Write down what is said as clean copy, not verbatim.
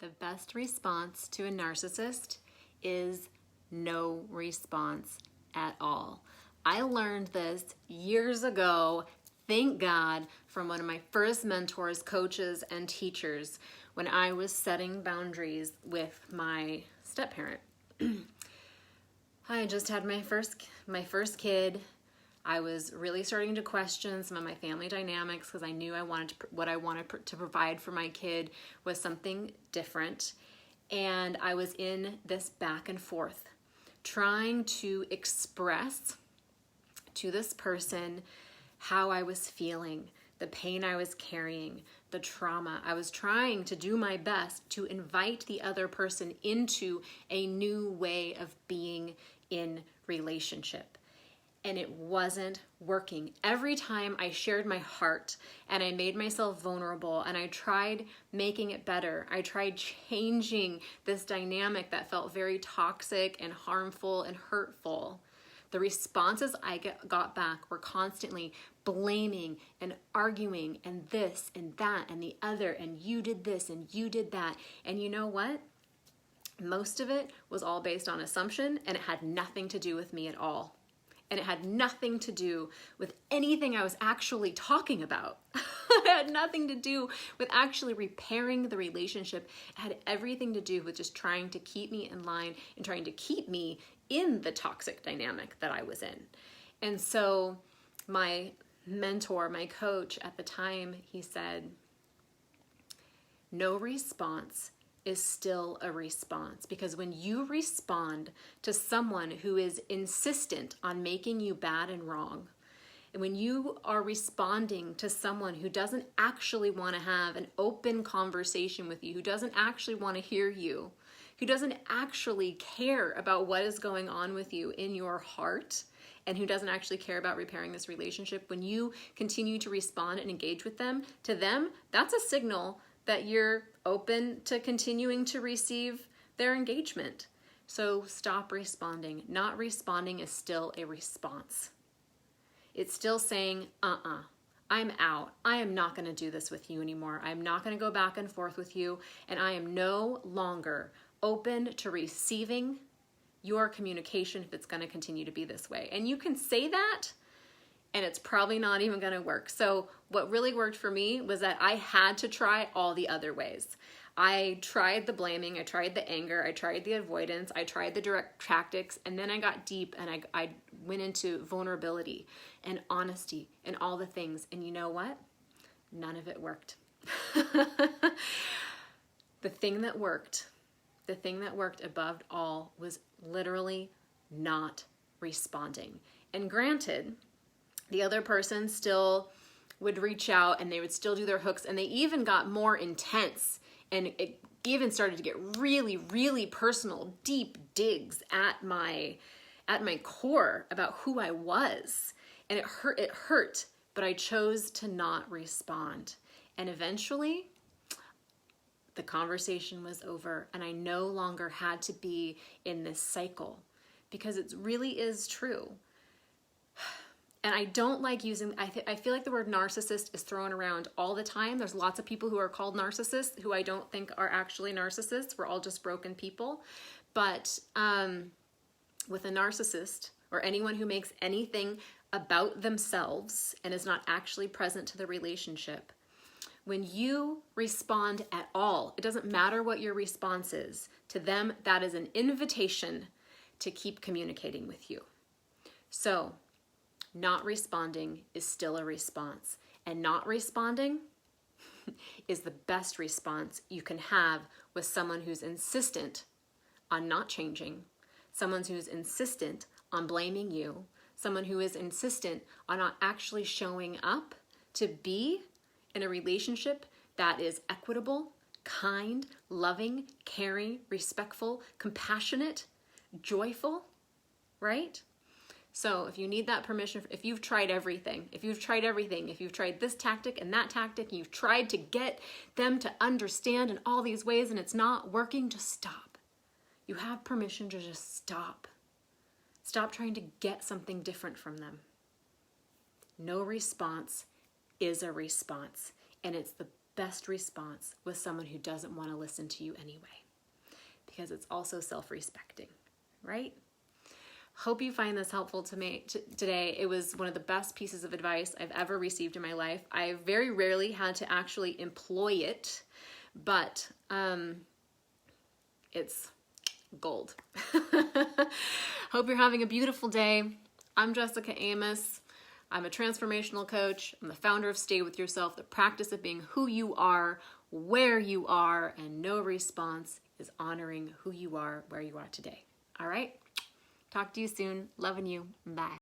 The best response to a narcissist is no response at all. I learned this years ago, thank God, from one of my first mentors, coaches, and teachers when I was setting boundaries with my step-parent. I just had my first kid. I was really starting to question some of my family dynamics because I knew what I wanted to provide for my kid was something different. And I was in this back and forth, trying to express to this person how I was feeling, the pain I was carrying, the trauma. I was trying to do my best to invite the other person into a new way of being in relationship. And it wasn't working. Every time I shared my heart and I made myself vulnerable and I tried making it better, I tried changing this dynamic that felt very toxic and harmful and hurtful, the responses I got back were constantly blaming and arguing and this and that and the other and you did this and you did that. And you know what? Most of it was all based on assumption and it had nothing to do with me at all. And it had nothing to do with anything I was actually talking about. It had nothing to do with actually repairing the relationship. It had everything to do with just trying to keep me in line and trying to keep me in the toxic dynamic that I was in. And so my mentor, my coach at the time, he said, no response is still a response, because when you respond to someone who is insistent on making you bad and wrong, and when you are responding to someone who doesn't actually want to have an open conversation with you, who doesn't actually want to hear you, who doesn't actually care about what is going on with you in your heart, and who doesn't actually care about repairing this relationship, when you continue to respond and engage with them, to them, that's a signal that you're open to continuing to receive their engagement. So stop responding. Not responding is still a response. It's still saying, I'm out. I am not going to do this with you anymore. I'm not going to go back and forth with you, and I am no longer open to receiving your communication if it's going to continue to be this way. And you can say that, and it's probably not even going to work. So what really worked for me was that I had to try all the other ways. I tried the blaming, I tried the anger, I tried the avoidance, I tried the direct tactics, and then I got deep and I went into vulnerability and honesty and all the things. And you know what? None of it worked. The thing that worked above all was literally not responding. And granted, the other person still would reach out and they would still do their hooks, and they even got more intense, and it even started to get really, really personal, deep digs at my core about who I was. And it hurt, but I chose to not respond. And eventually the conversation was over, and I no longer had to be in this cycle, because it really is true. And I don't like using, I feel like the word narcissist is thrown around all the time. There's lots of people who are called narcissists who I don't think are actually narcissists. We're all just broken people. But with a narcissist, or anyone who makes anything about themselves and is not actually present to the relationship, when you respond at all, it doesn't matter what your response is. To them, that is an invitation to keep communicating with you. So, not responding is still a response. And not responding is the best response you can have with someone who's insistent on not changing, someone who's insistent on blaming you, someone who is insistent on not actually showing up to be in a relationship that is equitable, kind, loving, caring, respectful, compassionate, joyful, right? So if you need that permission, if you've tried everything, if you've tried this tactic and that tactic, and you've tried to get them to understand in all these ways and it's not working, just stop. You have permission to just stop. Stop trying to get something different from them. No response is a response, and it's the best response with someone who doesn't want to listen to you anyway, because it's also self-respecting, right? Hope you find this helpful to me today. It was one of the best pieces of advice I've ever received in my life. I very rarely had to actually employ it, but it's gold. Hope you're having a beautiful day. I'm Jessica Amos. I'm a transformational coach. I'm the founder of Stay With Yourself, the practice of being who you are, where you are, and no response is honoring who you are, where you are today. All right? Talk to you soon. Loving you. Bye.